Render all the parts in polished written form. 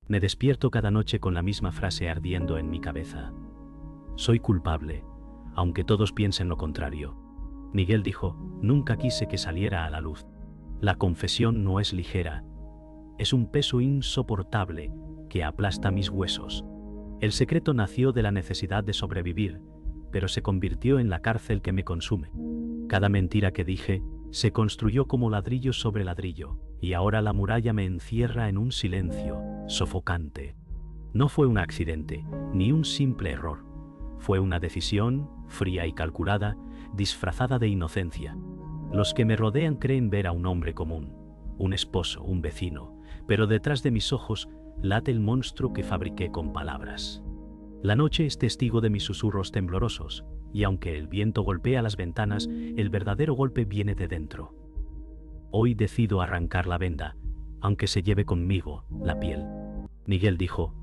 Me despierto cada noche con la misma frase ardiendo en mi cabeza. Soy culpable, aunque todos piensen lo contrario. Miguel dijo, nunca quise que saliera a la luz. La confesión no es ligera. Es un peso insoportable que aplasta mis huesos. El secreto nació de la necesidad de sobrevivir, pero se convirtió en la cárcel que me consume. Cada mentira que dije se construyó como ladrillo sobre ladrillo, y ahora la muralla me encierra en un silencio sofocante. No fue un accidente, ni un simple error. Fue una decisión, fría y calculada, disfrazada de inocencia. Los que me rodean creen ver a un hombre común, un esposo, un vecino, pero detrás de mis ojos late el monstruo que fabriqué con palabras. La noche es testigo de mis susurros temblorosos, y aunque el viento golpea las ventanas, el verdadero golpe viene de dentro. Hoy decido arrancar la venda, aunque se lleve conmigo la piel. Miguel dijo,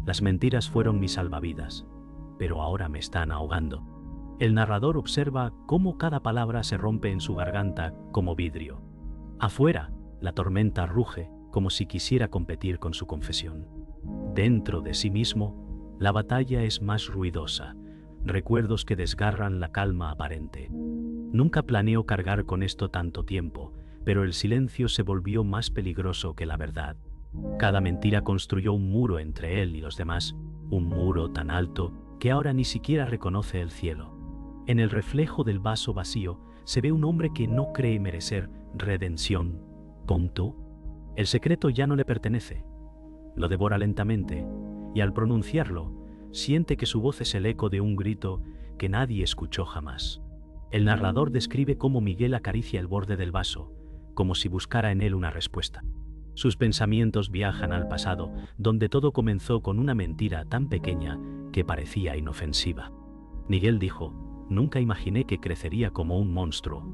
las mentiras fueron mis salvavidas, pero ahora me están ahogando. El narrador observa cómo cada palabra se rompe en su garganta como vidrio. Afuera, la tormenta ruge como si quisiera competir con su confesión. Dentro de sí mismo, la batalla es más ruidosa, recuerdos que desgarran la calma aparente. Nunca planeó cargar con esto tanto tiempo, pero el silencio se volvió más peligroso que la verdad. Cada mentira construyó un muro entre él y los demás, un muro tan alto que ahora ni siquiera reconoce el cielo. En el reflejo del vaso vacío se ve un hombre que no cree merecer redención. ¿Tonto? El secreto ya no le pertenece. Lo devora lentamente, y al pronunciarlo, siente que su voz es el eco de un grito que nadie escuchó jamás. El narrador describe cómo Miguel acaricia el borde del vaso, como si buscara en él una respuesta. Sus pensamientos viajan al pasado, donde todo comenzó con una mentira tan pequeña que parecía inofensiva. Miguel dijo, nunca imaginé que crecería como un monstruo.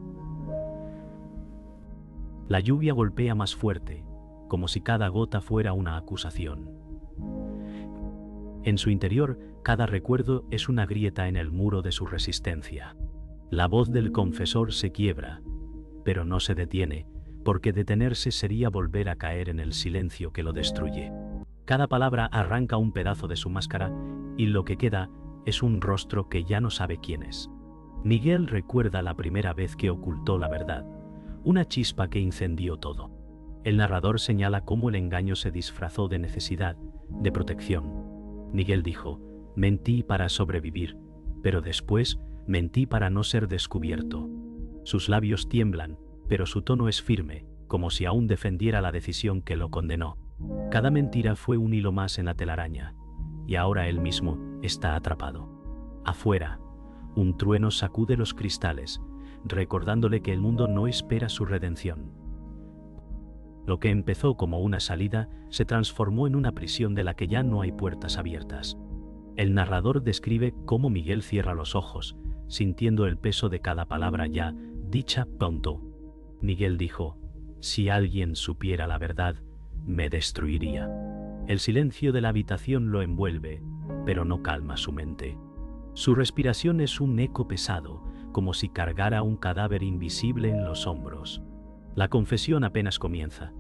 La lluvia golpea más fuerte, como si cada gota fuera una acusación. En su interior, cada recuerdo es una grieta en el muro de su resistencia. La voz del confesor se quiebra, pero no se detiene, porque detenerse sería volver a caer en el silencio que lo destruye. Cada palabra arranca un pedazo de su máscara, y lo que queda es un rostro que ya no sabe quién es. Miguel recuerda la primera vez que ocultó la verdad, una chispa que incendió todo. El narrador señala cómo el engaño se disfrazó de necesidad, de protección. Miguel dijo, mentí para sobrevivir, pero después mentí para no ser descubierto. Sus labios tiemblan, pero su tono es firme, como si aún defendiera la decisión que lo condenó. Cada mentira fue un hilo más en la telaraña, y ahora él mismo está atrapado. Afuera, un trueno sacude los cristales, recordándole que el mundo no espera su redención. Lo que empezó como una salida se transformó en una prisión de la que ya no hay puertas abiertas. El narrador describe cómo Miguel cierra los ojos, sintiendo el peso de cada palabra ya dicha pronto. Miguel dijo, si alguien supiera la verdad, me destruiría. El silencio de la habitación lo envuelve, pero no calma su mente. Su respiración es un eco pesado, como si cargara un cadáver invisible en los hombros. La confesión apenas comienza,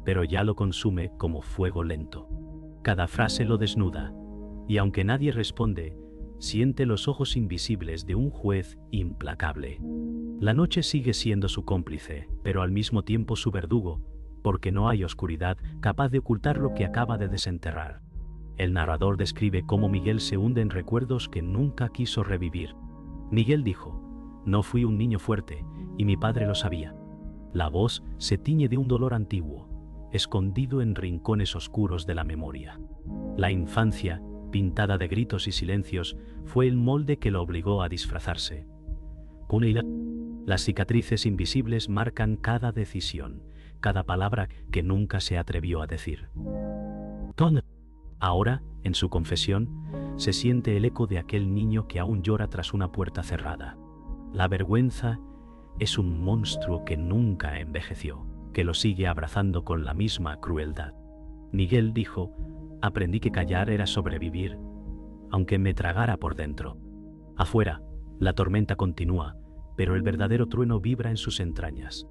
pero ya lo consume como fuego lento. Cada frase lo desnuda, y aunque nadie responde, siente los ojos invisibles de un juez implacable. La noche sigue siendo su cómplice, pero al mismo tiempo su verdugo, porque no hay oscuridad capaz de ocultar lo que acaba de desenterrar. El narrador describe cómo Miguel se hunde en recuerdos que nunca quiso revivir. Miguel dijo, no fui un niño fuerte, y mi padre lo sabía. La voz se tiñe de un dolor antiguo, escondido en rincones oscuros de la memoria. La infancia, pintada de gritos y silencios, fue el molde que lo obligó a disfrazarse. Las cicatrices invisibles marcan cada decisión, cada palabra que nunca se atrevió a decir. Ahora, en su confesión, se siente el eco de aquel niño que aún llora tras una puerta cerrada. La vergüenza es un monstruo que nunca envejeció, que lo sigue abrazando con la misma crueldad. Miguel dijo, aprendí que callar era sobrevivir, aunque me tragara por dentro. Afuera, la tormenta continúa, pero el verdadero trueno vibra en sus entrañas.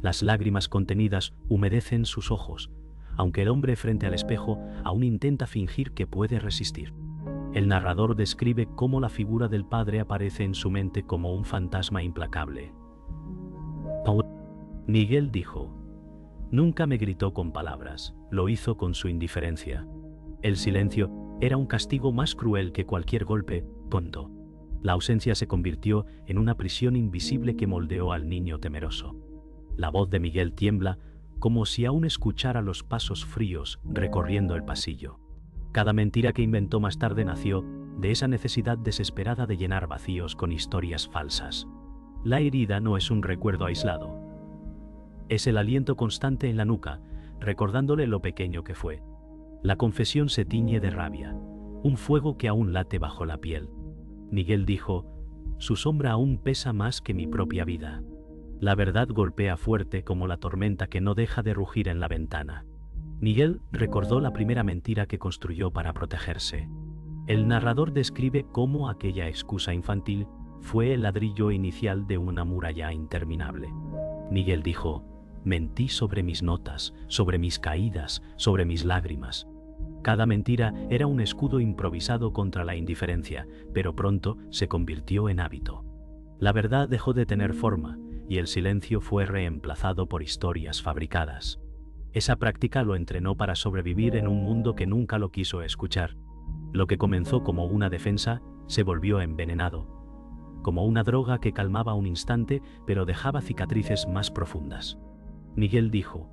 Las lágrimas contenidas humedecen sus ojos, aunque el hombre frente al espejo aún intenta fingir que puede resistir. El narrador describe cómo la figura del padre aparece en su mente como un fantasma implacable. Miguel dijo: nunca me gritó con palabras, lo hizo con su indiferencia. El silencio era un castigo más cruel que cualquier golpe, tonto. La ausencia se convirtió en una prisión invisible que moldeó al niño temeroso. La voz de Miguel tiembla como si aún escuchara los pasos fríos recorriendo el pasillo. Cada mentira que inventó más tarde nació de esa necesidad desesperada de llenar vacíos con historias falsas. La herida no es un recuerdo aislado. Es el aliento constante en la nuca, recordándole lo pequeño que fue. La confesión se tiñe de rabia, un fuego que aún late bajo la piel. Miguel dijo: su sombra aún pesa más que mi propia vida. La verdad golpea fuerte como la tormenta que no deja de rugir en la ventana. Miguel recordó la primera mentira que construyó para protegerse. El narrador describe cómo aquella excusa infantil fue el ladrillo inicial de una muralla interminable. Miguel dijo: mentí sobre mis notas, sobre mis caídas, sobre mis lágrimas. Cada mentira era un escudo improvisado contra la indiferencia, pero pronto se convirtió en hábito. La verdad dejó de tener forma, y el silencio fue reemplazado por historias fabricadas. Esa práctica lo entrenó para sobrevivir en un mundo que nunca lo quiso escuchar. Lo que comenzó como una defensa se volvió envenenado, como una droga que calmaba un instante pero dejaba cicatrices más profundas. Miguel dijo: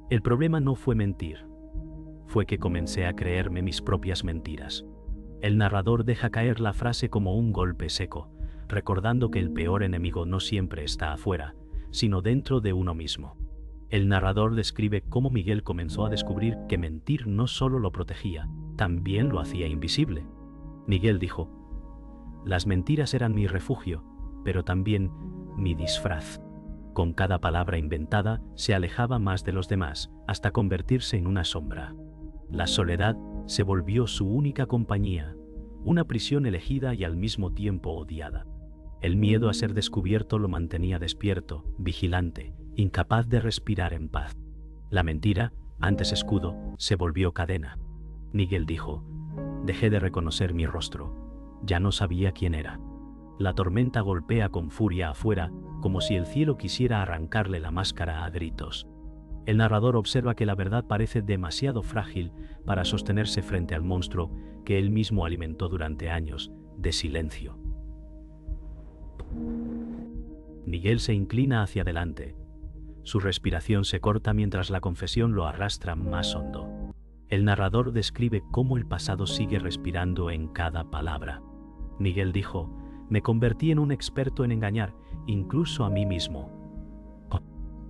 el problema no fue mentir, fue que comencé a creerme mis propias mentiras. El narrador deja caer la frase como un golpe seco, recordando que el peor enemigo no siempre está afuera, sino dentro de uno mismo. El narrador describe cómo Miguel comenzó a descubrir que mentir no solo lo protegía, también lo hacía invisible. Miguel dijo: las mentiras eran mi refugio, pero también mi disfraz. Con cada palabra inventada se alejaba más de los demás, hasta convertirse en una sombra. La soledad se volvió su única compañía, una prisión elegida y al mismo tiempo odiada. El miedo a ser descubierto lo mantenía despierto, vigilante, incapaz de respirar en paz. La mentira, antes escudo, se volvió cadena. Miguel dijo: dejé de reconocer mi rostro. Ya no sabía quién era. La tormenta golpea con furia afuera, como si el cielo quisiera arrancarle la máscara a gritos. El narrador observa que la verdad parece demasiado frágil para sostenerse frente al monstruo que él mismo alimentó durante años de silencio. Miguel se inclina hacia adelante. Su respiración se corta mientras la confesión lo arrastra más hondo. El narrador describe cómo el pasado sigue respirando en cada palabra. Miguel dijo: me convertí en un experto en engañar, incluso a mí mismo.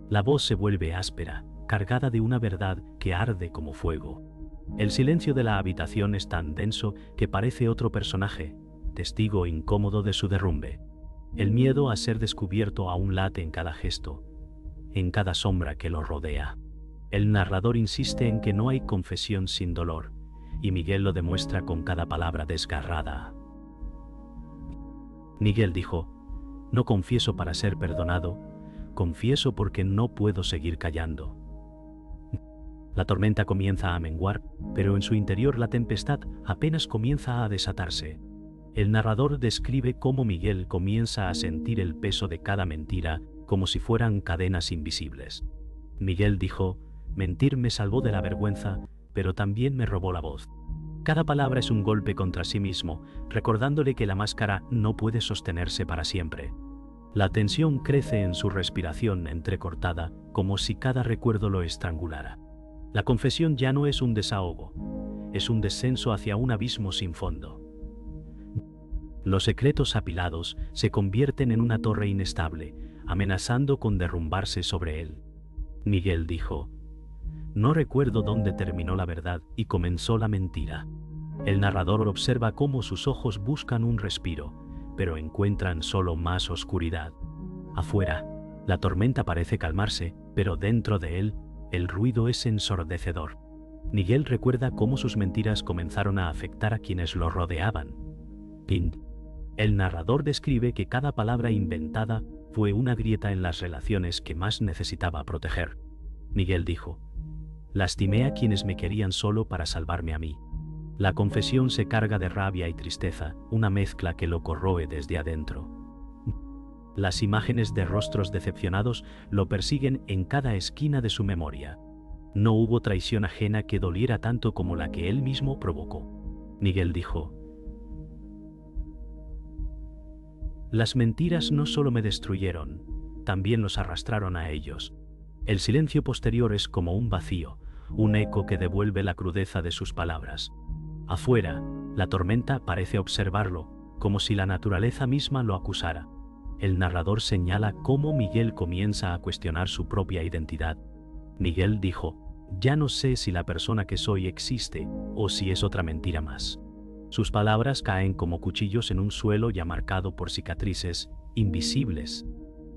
La voz se vuelve áspera, cargada de una verdad que arde como fuego. El silencio de la habitación es tan denso que parece otro personaje, testigo incómodo de su derrumbe. El miedo a ser descubierto aún late en cada gesto, en cada sombra que lo rodea. El narrador insiste en que no hay confesión sin dolor, y Miguel lo demuestra con cada palabra desgarrada. Miguel dijo: no confieso para ser perdonado, confieso porque no puedo seguir callando. La tormenta comienza a menguar, pero en su interior la tempestad apenas comienza a desatarse. El narrador describe cómo Miguel comienza a sentir el peso de cada mentira como si fueran cadenas invisibles. Miguel dijo: mentir me salvó de la vergüenza, pero también me robó la voz. Cada palabra es un golpe contra sí mismo, recordándole que la máscara no puede sostenerse para siempre. La tensión crece en su respiración entrecortada, como si cada recuerdo lo estrangulara. La confesión ya no es un desahogo, es un descenso hacia un abismo sin fondo. Los secretos apilados se convierten en una torre inestable, amenazando con derrumbarse sobre él. Miguel dijo: no recuerdo dónde terminó la verdad y comenzó la mentira. El narrador observa cómo sus ojos buscan un respiro, pero encuentran solo más oscuridad. Afuera, la tormenta parece calmarse, pero dentro de él, el ruido es ensordecedor. Miguel recuerda cómo sus mentiras comenzaron a afectar a quienes lo rodeaban. El narrador describe que cada palabra inventada fue una grieta en las relaciones que más necesitaba proteger. Miguel dijo: Lastimé a quienes me querían solo para salvarme a mí. La confesión se carga de rabia y tristeza, una mezcla que lo corroe desde adentro. Las imágenes de rostros decepcionados lo persiguen en cada esquina de su memoria. No hubo traición ajena que doliera tanto como la que él mismo provocó. Miguel dijo: las mentiras no solo me destruyeron, también los arrastraron a ellos. El silencio posterior es como un vacío, un eco que devuelve la crudeza de sus palabras. Afuera, la tormenta parece observarlo, como si la naturaleza misma lo acusara. El narrador señala cómo Miguel comienza a cuestionar su propia identidad. Miguel dijo: ya no sé si la persona que soy existe o si es otra mentira más. Sus palabras caen como cuchillos en un suelo ya marcado por cicatrices invisibles.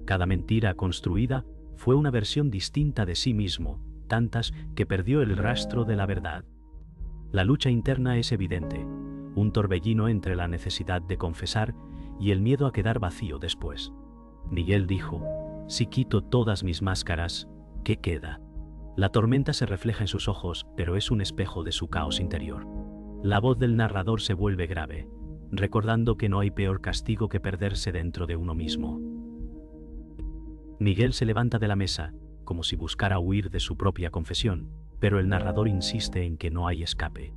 Cada mentira construida fue una versión distinta de sí mismo, tantas que perdió el rastro de la verdad. La lucha interna es evidente, un torbellino entre la necesidad de confesar y el miedo a quedar vacío después. Miguel dijo: si quito todas mis máscaras, ¿qué queda? La tormenta se refleja en sus ojos, pero es un espejo de su caos interior. La voz del narrador se vuelve grave, recordando que no hay peor castigo que perderse dentro de uno mismo. Miguel se levanta de la mesa, como si buscara huir de su propia confesión, pero el narrador insiste en que no hay escape.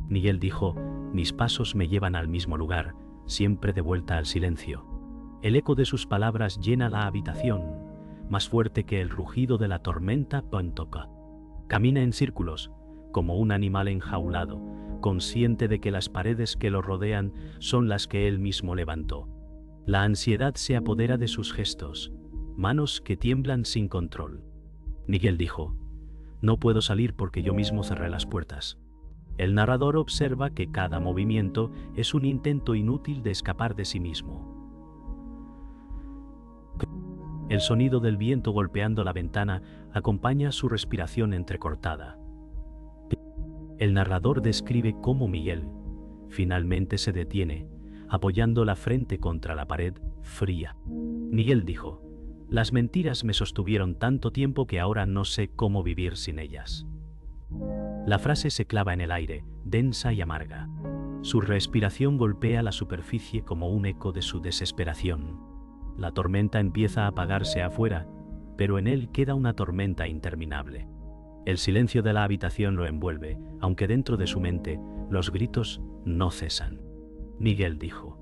Miguel dijo: mis pasos me llevan al mismo lugar, siempre de vuelta al silencio. El eco de sus palabras llena la habitación, más fuerte que el rugido de la tormenta Pontoca. Camina en círculos, como un animal enjaulado, consciente de que las paredes que lo rodean son las que él mismo levantó. La ansiedad se apodera de sus gestos, manos que tiemblan sin control. Miguel dijo: no puedo salir porque yo mismo cerré las puertas. El narrador observa que cada movimiento es un intento inútil de escapar de sí mismo. El sonido del viento golpeando la ventana acompaña su respiración entrecortada. El narrador describe cómo Miguel finalmente se detiene, apoyando la frente contra la pared fría. Miguel dijo: las mentiras me sostuvieron tanto tiempo que ahora no sé cómo vivir sin ellas. La frase se clava en el aire, densa y amarga. Su respiración golpea la superficie como un eco de su desesperación. La tormenta empieza a apagarse afuera, pero en él queda una tormenta interminable. El silencio de la habitación lo envuelve, aunque dentro de su mente los gritos no cesan. Miguel dijo: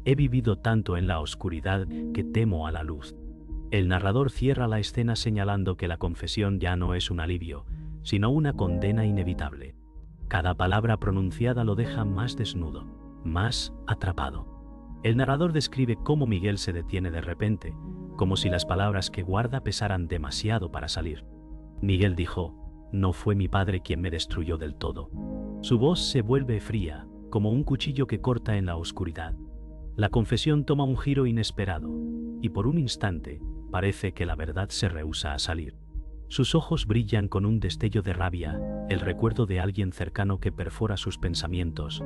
he vivido tanto en la oscuridad que temo a la luz. El narrador cierra la escena señalando que la confesión ya no es un alivio, sino una condena inevitable. Cada palabra pronunciada lo deja más desnudo, más atrapado. El narrador describe cómo Miguel se detiene de repente, como si las palabras que guarda pesaran demasiado para salir. Miguel dijo: no fue mi padre quien me destruyó del todo. Su voz se vuelve fría, como un cuchillo que corta en la oscuridad. La confesión toma un giro inesperado, y por un instante parece que la verdad se rehúsa a salir. Sus ojos brillan con un destello de rabia, el recuerdo de alguien cercano que perfora sus pensamientos.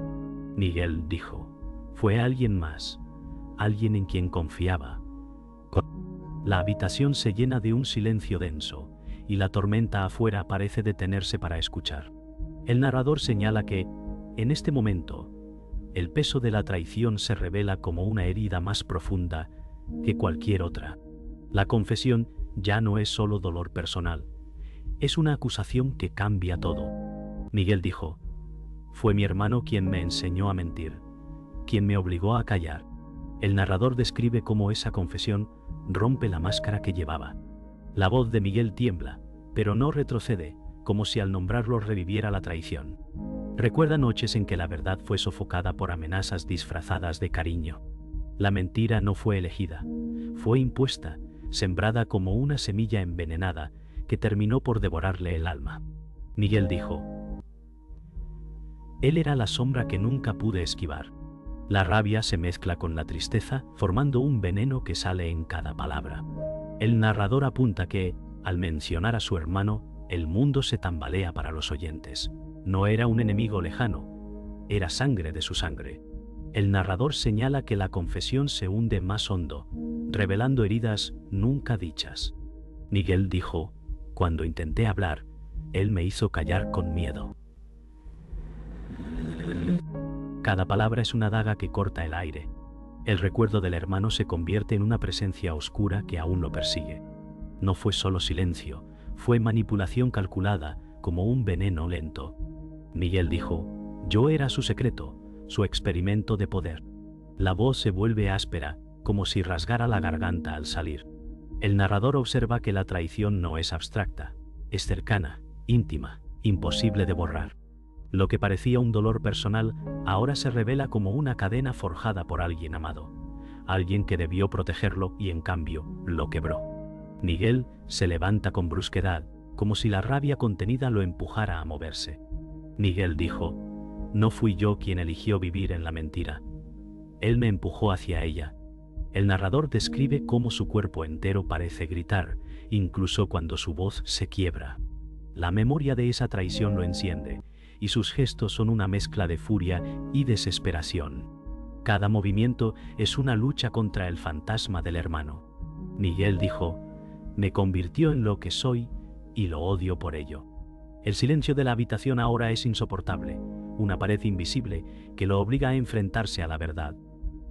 Miguel dijo: fue alguien más, alguien en quien confiaba. La habitación se llena de un silencio denso, y la tormenta afuera parece detenerse para escuchar. El narrador señala que, en este momento, el peso de la traición se revela como una herida más profunda que cualquier otra. La confesión ya no es solo dolor personal, es una acusación que cambia todo. Miguel dijo: fue mi hermano quien me enseñó a mentir, quien me obligó a callar. El narrador describe cómo esa confesión rompe la máscara que llevaba. La voz de Miguel tiembla, pero no retrocede, como si al nombrarlo reviviera la traición. Recuerda noches en que la verdad fue sofocada por amenazas disfrazadas de cariño. La mentira no fue elegida, fue impuesta, sembrada como una semilla envenenada que terminó por devorarle el alma. Miguel dijo: él era la sombra que nunca pude esquivar. La rabia se mezcla con la tristeza, formando un veneno que sale en cada palabra. El narrador apunta que, al mencionar a su hermano, el mundo se tambalea para los oyentes. No era un enemigo lejano, era sangre de su sangre. El narrador señala que la confesión se hunde más hondo, revelando heridas nunca dichas. Miguel dijo: cuando intenté hablar, Él me hizo callar con miedo. Cada palabra es una daga que corta el aire. El recuerdo del hermano se convierte en una presencia oscura que aún lo persigue. No fue solo silencio, fue manipulación calculada, como un veneno lento. Miguel dijo, yo era su secreto, su experimento de poder. La voz se vuelve áspera, como si rasgara la garganta al salir. El narrador observa que la traición no es abstracta, es cercana, íntima, imposible de borrar. Lo que parecía un dolor personal ahora se revela como una cadena forjada por alguien amado, alguien que debió protegerlo y en cambio lo quebró. Miguel se levanta con brusquedad, como si la rabia contenida lo empujara a moverse. Miguel dijo, no fui yo quien eligió vivir en la mentira. Él me empujó hacia ella. El narrador describe cómo su cuerpo entero parece gritar, incluso cuando su voz se quiebra. La memoria de esa traición lo enciende, y sus gestos son una mezcla de furia y desesperación. Cada movimiento es una lucha contra el fantasma del hermano. Miguel dijo, me convirtió en lo que soy y lo odio por ello. El silencio de la habitación ahora es insoportable, una pared invisible que lo obliga a enfrentarse a la verdad.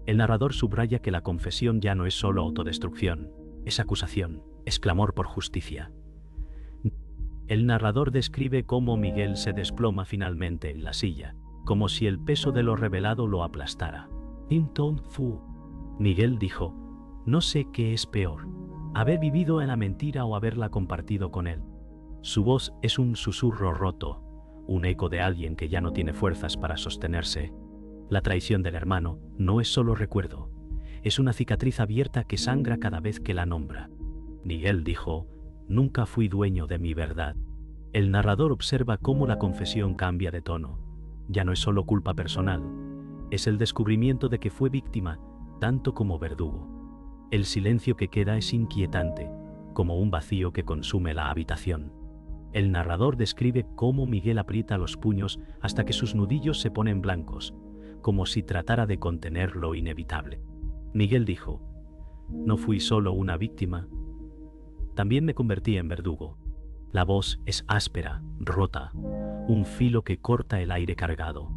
El narrador subraya que la confesión ya no es solo autodestrucción, es acusación, es clamor por justicia. El narrador describe cómo Miguel se desploma finalmente en la silla, como si el peso de lo revelado lo aplastara. Miguel dijo, no sé qué es peor, haber vivido en la mentira o haberla compartido con él. Su voz es un susurro roto, un eco de alguien que ya no tiene fuerzas para sostenerse. La traición del hermano no es solo recuerdo, es una cicatriz abierta que sangra cada vez que la nombra. Miguel dijo, nunca fui dueño de mi verdad. El narrador observa cómo la confesión cambia de tono. Ya no es solo culpa personal, es el descubrimiento de que fue víctima, tanto como verdugo. El silencio que queda es inquietante, como un vacío que consume la habitación. El narrador describe cómo Miguel aprieta los puños hasta que sus nudillos se ponen blancos, como si tratara de contener lo inevitable. Miguel dijo, no fui solo una víctima, también me convertí en verdugo. La voz es áspera, rota, un filo que corta el aire cargado.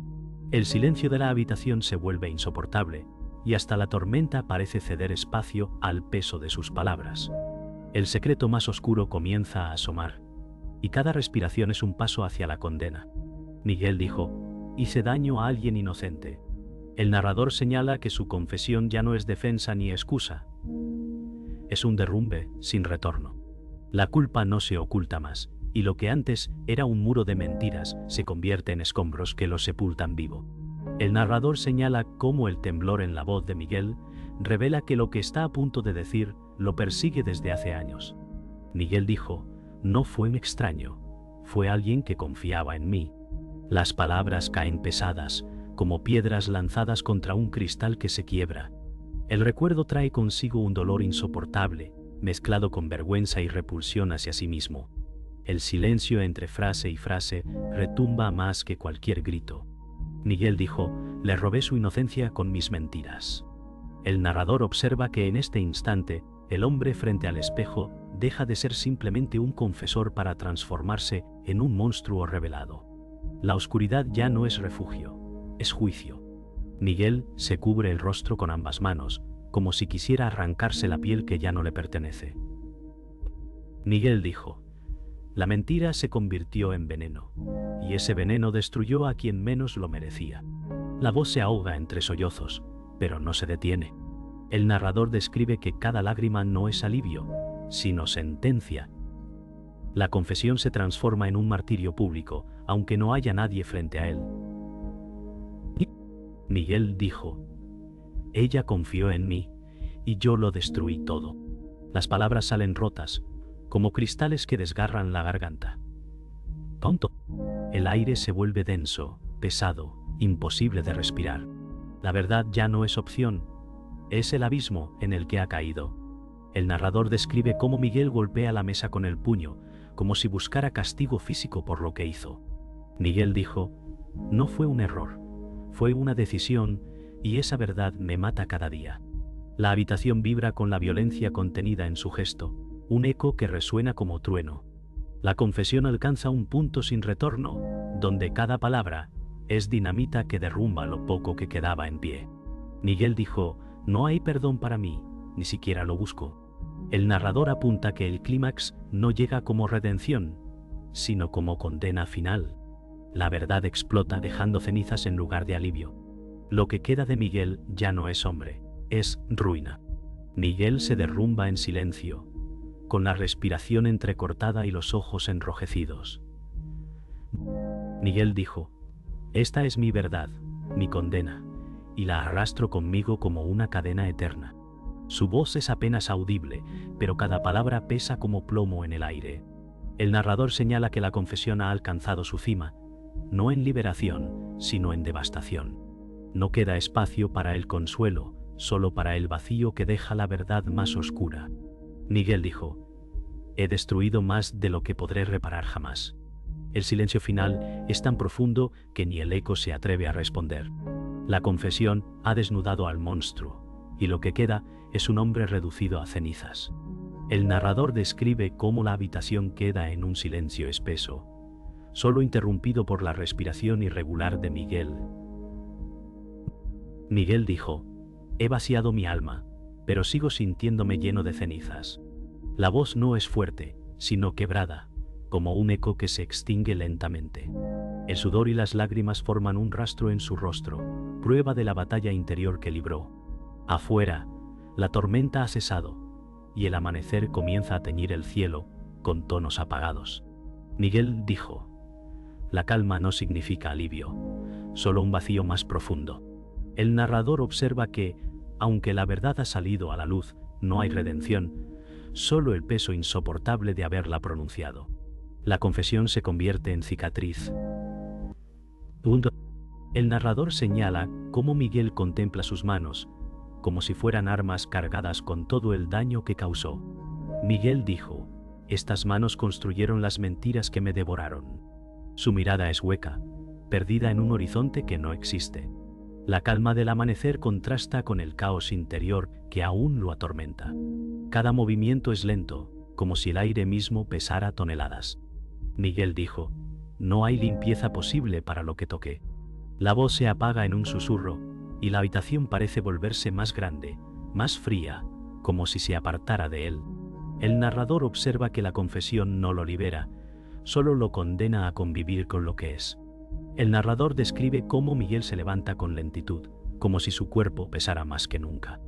El silencio de la habitación se vuelve insoportable, y hasta la tormenta parece ceder espacio al peso de sus palabras. El secreto más oscuro comienza a asomar, y cada respiración es un paso hacia la condena. Miguel dijo, hice daño a alguien inocente. El narrador señala que su confesión ya no es defensa ni excusa. Es un derrumbe sin retorno. La culpa no se oculta más, y lo que antes era un muro de mentiras se convierte en escombros que lo sepultan vivo. El narrador señala cómo el temblor en la voz de Miguel revela que lo que está a punto de decir lo persigue desde hace años. Miguel dijo, no fue un extraño, fue alguien que confiaba en mí. Las palabras caen pesadas, como piedras lanzadas contra un cristal que se quiebra. El recuerdo trae consigo un dolor insoportable, mezclado con vergüenza y repulsión hacia sí mismo. El silencio entre frase y frase retumba más que cualquier grito. Miguel dijo, le robé su inocencia con mis mentiras. El narrador observa que en este instante, el hombre frente al espejo deja de ser simplemente un confesor para transformarse en un monstruo revelado. La oscuridad ya no es refugio, es juicio. Miguel se cubre el rostro con ambas manos, como si quisiera arrancarse la piel que ya no le pertenece. Miguel dijo, la mentira se convirtió en veneno, y ese veneno destruyó a quien menos lo merecía. La voz se ahoga entre sollozos, pero no se detiene. El narrador describe que cada lágrima no es alivio, sino sentencia. La confesión se transforma en un martirio público, aunque no haya nadie frente a él. Miguel dijo, ella confió en mí, y yo lo destruí todo. Las palabras salen rotas, como cristales que desgarran la garganta. Tonto. El aire se vuelve denso, pesado, imposible de respirar. La verdad ya no es opción, es el abismo en el que ha caído. El narrador describe cómo Miguel golpea la mesa con el puño, como si buscara castigo físico por lo que hizo. Miguel dijo, no fue un error, fue una decisión, y esa verdad me mata cada día. La habitación vibra con la violencia contenida en su gesto, un eco que resuena como trueno. La confesión alcanza un punto sin retorno, donde cada palabra es dinamita que derrumba lo poco que quedaba en pie. Miguel dijo: no hay perdón para mí, ni siquiera lo busco. El narrador apunta que el clímax no llega como redención, sino como condena final. La verdad explota dejando cenizas en lugar de alivio. Lo que queda de Miguel ya no es hombre, es ruina. Miguel se derrumba en silencio, con la respiración entrecortada y los ojos enrojecidos. Miguel dijo: esta es mi verdad, mi condena, y la arrastro conmigo como una cadena eterna. Su voz es apenas audible, pero cada palabra pesa como plomo en el aire. El narrador señala que la confesión ha alcanzado su cima, no en liberación, sino en devastación. No queda espacio para el consuelo, solo para el vacío que deja la verdad más oscura. Miguel dijo: he destruido más de lo que podré reparar jamás. El silencio final es tan profundo que ni el eco se atreve a responder. La confesión ha desnudado al monstruo, y lo que queda es un hombre reducido a cenizas. El narrador describe cómo la habitación queda en un silencio espeso, solo interrumpido por la respiración irregular de Miguel. Miguel dijo: he vaciado mi alma, pero sigo sintiéndome lleno de cenizas. La voz no es fuerte, sino quebrada, como un eco que se extingue lentamente. El sudor y las lágrimas forman un rastro en su rostro, prueba de la batalla interior que libró. Afuera, la tormenta ha cesado, y el amanecer comienza a teñir el cielo con tonos apagados. Miguel dijo: la calma no significa alivio, solo un vacío más profundo. El narrador observa que, aunque la verdad ha salido a la luz, no hay redención, solo el peso insoportable de haberla pronunciado. La confesión se convierte en cicatriz. El narrador señala cómo Miguel contempla sus manos, como si fueran armas cargadas con todo el daño que causó. Miguel dijo: estas manos construyeron las mentiras que me devoraron. Su mirada es hueca, perdida en un horizonte que no existe. La calma del amanecer contrasta con el caos interior que aún lo atormenta. Cada movimiento es lento, como si el aire mismo pesara toneladas. Miguel dijo: no hay limpieza posible para lo que toqué. La voz se apaga en un susurro, y la habitación parece volverse más grande, más fría, como si se apartara de él. El narrador observa que la confesión no lo libera, solo lo condena a convivir con lo que es. El narrador describe cómo Miguel se levanta con lentitud, como si su cuerpo pesara más que nunca.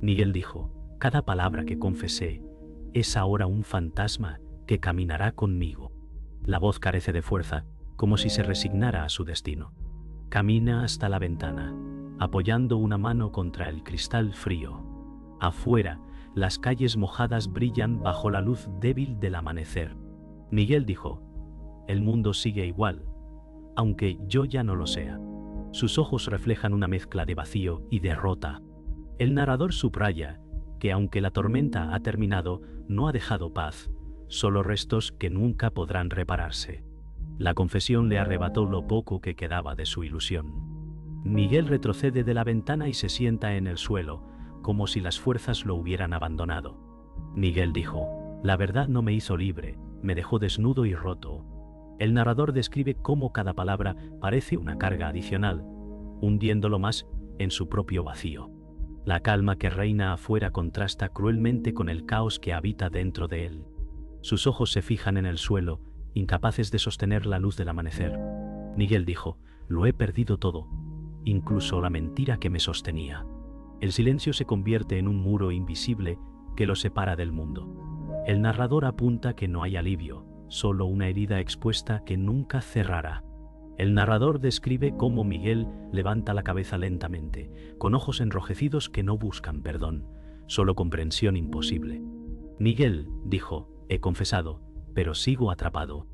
Miguel dijo: cada palabra que confesé es ahora un fantasma que caminará conmigo. La voz carece de fuerza, como si se resignara a su destino. Camina hasta la ventana, apoyando una mano contra el cristal frío. Afuera, las calles mojadas brillan bajo la luz débil del amanecer. Miguel dijo: el mundo sigue igual, aunque yo ya no lo sea. Sus ojos reflejan una mezcla de vacío y derrota. El narrador subraya que aunque la tormenta ha terminado, no ha dejado paz, solo restos que nunca podrán repararse. La confesión le arrebató lo poco que quedaba de su ilusión. Miguel retrocede de la ventana y se sienta en el suelo, como si las fuerzas lo hubieran abandonado. Miguel dijo: la verdad no me hizo libre, me dejó desnudo y roto. El narrador describe cómo cada palabra parece una carga adicional, hundiéndolo más en su propio vacío. La calma que reina afuera contrasta cruelmente con el caos que habita dentro de él. Sus ojos se fijan en el suelo, incapaces de sostener la luz del amanecer. Miguel dijo: lo he perdido todo, incluso la mentira que me sostenía. El silencio se convierte en un muro invisible que lo separa del mundo. El narrador apunta que no hay alivio, solo una herida expuesta que nunca cerrará. El narrador describe cómo Miguel levanta la cabeza lentamente, con ojos enrojecidos que no buscan perdón, solo comprensión imposible. Miguel dijo: he confesado, pero sigo atrapado.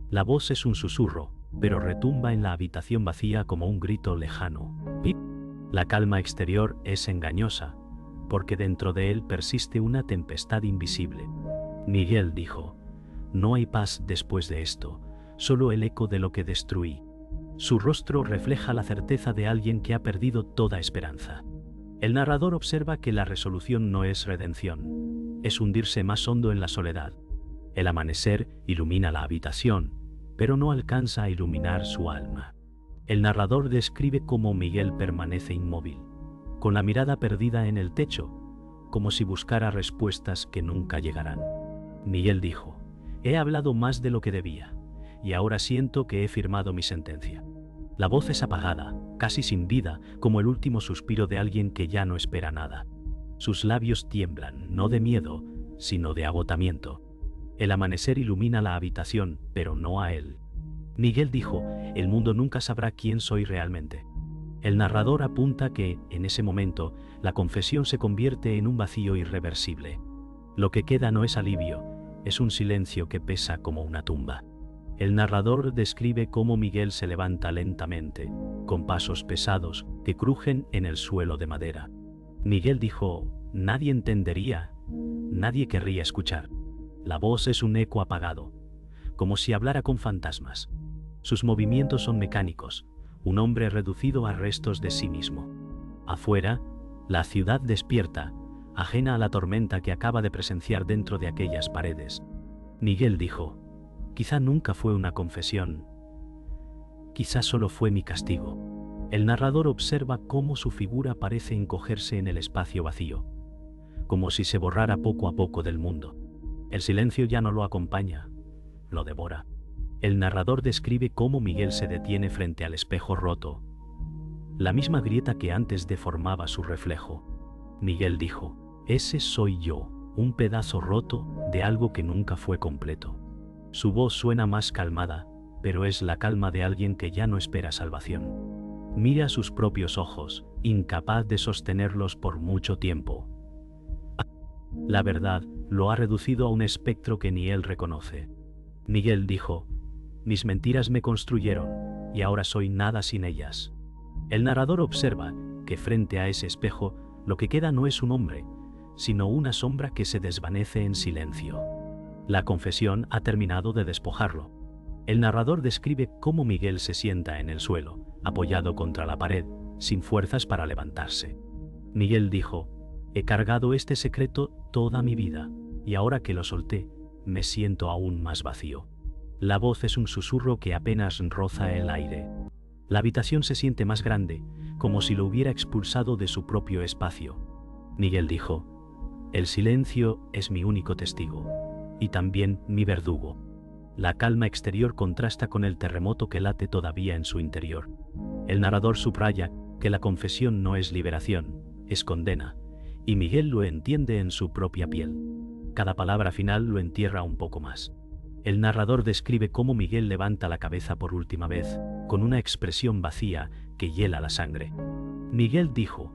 La voz es un susurro, pero retumba en la habitación vacía como un grito lejano. La calma exterior es engañosa, porque dentro de él persiste una tempestad invisible. Miguel dijo: no hay paz después de esto, solo el eco de lo que destruí. Su rostro refleja la certeza de alguien que ha perdido toda esperanza. El narrador observa que la resolución no es redención, es hundirse más hondo en la soledad. El amanecer ilumina la habitación, pero no alcanza a iluminar su alma. El narrador describe cómo Miguel permanece inmóvil, con la mirada perdida en el techo, como si buscara respuestas que nunca llegarán. Miguel dijo: «He hablado más de lo que debía, y ahora siento que he firmado mi sentencia». La voz es apagada, casi sin vida, como el último suspiro de alguien que ya no espera nada. Sus labios tiemblan, no de miedo, sino de agotamiento. El amanecer ilumina la habitación, pero no a él. Miguel dijo: «El mundo nunca sabrá quién soy realmente». El narrador apunta que, en ese momento, la confesión se convierte en un vacío irreversible. Lo que queda no es alivio, es un silencio que pesa como una tumba. El narrador describe cómo Miguel se levanta lentamente, con pasos pesados que crujen en el suelo de madera. Miguel dijo: «Nadie entendería, nadie querría escuchar». La voz es un eco apagado, como si hablara con fantasmas. Sus movimientos son mecánicos, un hombre reducido a restos de sí mismo. Afuera, la ciudad despierta, ajena a la tormenta que acaba de presenciar dentro de aquellas paredes. Miguel dijo: «Quizá nunca fue una confesión, quizá solo fue mi castigo». El narrador observa cómo su figura parece encogerse en el espacio vacío, como si se borrara poco a poco del mundo. El silencio ya no lo acompaña, lo devora. El narrador describe cómo Miguel se detiene frente al espejo roto, la misma grieta que antes deformaba su reflejo. Miguel dijo: «Ese soy yo, un pedazo roto de algo que nunca fue completo». Su voz suena más calmada, pero es la calma de alguien que ya no espera salvación. Mira sus propios ojos, incapaz de sostenerlos por mucho tiempo. La verdad lo ha reducido a un espectro que ni él reconoce. Miguel dijo: «Mis mentiras me construyeron, y ahora soy nada sin ellas». El narrador observa que frente a ese espejo lo que queda no es un hombre, sino una sombra que se desvanece en silencio. La confesión ha terminado de despojarlo. El narrador describe cómo Miguel se sienta en el suelo, apoyado contra la pared, sin fuerzas para levantarse. Miguel dijo: «He cargado este secreto toda mi vida, y ahora que lo solté, me siento aún más vacío». La voz es un susurro que apenas roza el aire. La habitación se siente más grande, como si lo hubiera expulsado de su propio espacio. Miguel dijo: «El silencio es mi único testigo, y también mi verdugo». La calma exterior contrasta con el terremoto que late todavía en su interior. El narrador subraya que la confesión no es liberación, es condena, y Miguel lo entiende en su propia piel. Cada palabra final lo entierra un poco más. El narrador describe cómo Miguel levanta la cabeza por última vez, con una expresión vacía que hiela la sangre. Miguel dijo: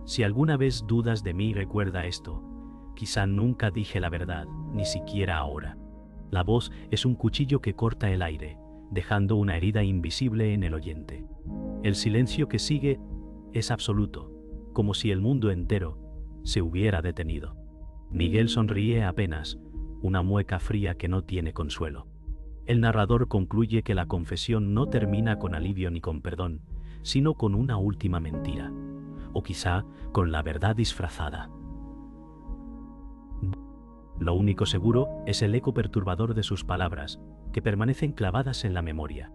«Si alguna vez dudas de mí, recuerda esto. Quizá nunca dije la verdad, ni siquiera ahora». La voz es un cuchillo que corta el aire, dejando una herida invisible en el oyente. El silencio que sigue es absoluto, como si el mundo entero se hubiera detenido. Miguel sonríe apenas, una mueca fría que no tiene consuelo. El narrador concluye que la confesión no termina con alivio ni con perdón, sino con una última mentira, o quizá con la verdad disfrazada. Lo único seguro es el eco perturbador de sus palabras, que permanecen clavadas en la memoria.